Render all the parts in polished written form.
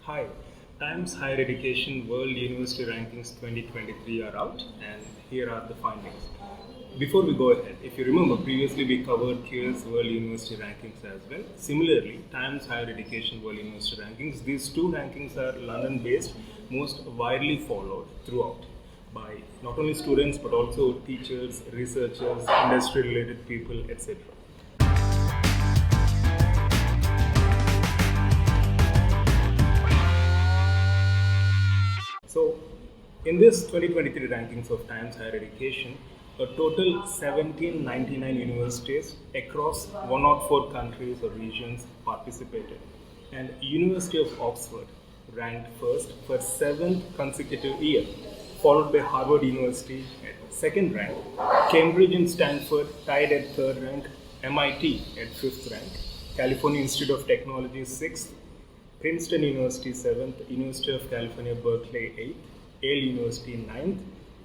Hi, Times Higher Education World University Rankings 2023 are out, and here are the findings. Before we go ahead, if you remember, previously we covered QS World University Rankings as well. Similarly, Times Higher Education World University Rankings, these two rankings are London based, most widely followed throughout by not only students but also teachers, researchers, industry related people, etc. So, in this 2023 rankings of Times Higher Education, a total 1799 universities across 104 countries or regions participated, and University of Oxford ranked first for 7th consecutive year, followed by Harvard University at second rank, Cambridge and Stanford tied at third rank, MIT at fifth rank, California Institute of Technology sixth, Princeton University 7th, University of California Berkeley 8th, Yale University 9th,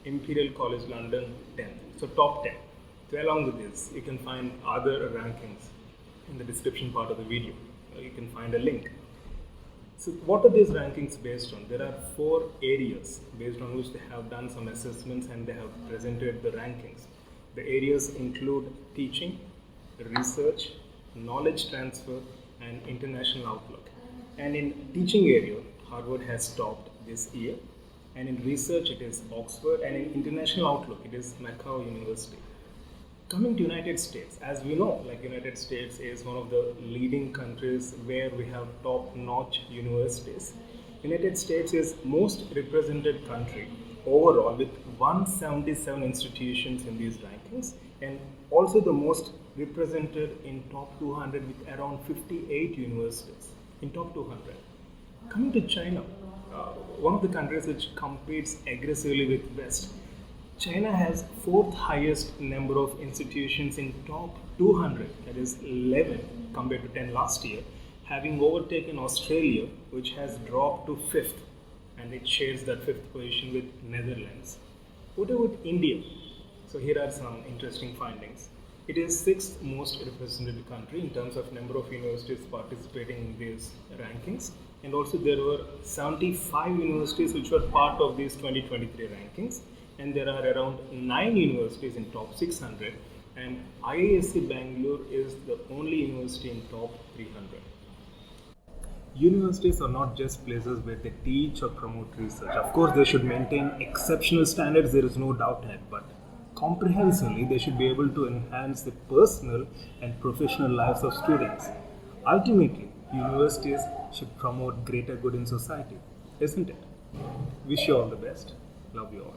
Imperial College London 10th. So top 10. So along with this, you can find other rankings in the description part of the video. You can find a link. So what are these rankings based on? There are 4 areas based on which they have done some assessments and they have presented the rankings. The areas include teaching, research, knowledge transfer, and international outlook. And in teaching area, Harvard has topped this year, and in research it is Oxford, and in international outlook it is Macau University. Coming to United States, as we know, like United States is one of the leading countries where we have top-notch universities. United States is most represented country overall with 177 institutions in these rankings, and also the most represented in top 200 with around 58 universities in top 200. Coming to China, one of the countries which competes aggressively with West, China has 4th highest number of institutions in top 200, that is 11 compared to 10 last year, having overtaken Australia, which has dropped to 5th, and it shares that 5th position with Netherlands. What about India? So here are some interesting findings. It is 6th most represented country in terms of number of universities participating in these rankings, and also there were 75 universities which were part of these 2023 rankings, and there are around 9 universities in top 600, and IISc Bangalore is the only university in top 300. Universities are not just places where they teach or promote research. Of course, they should maintain exceptional standards, there is no doubt in it, but comprehensively, they should be able to enhance the personal and professional lives of students. Ultimately, universities should promote greater good in society, isn't it? Wish you all the best. Love you all.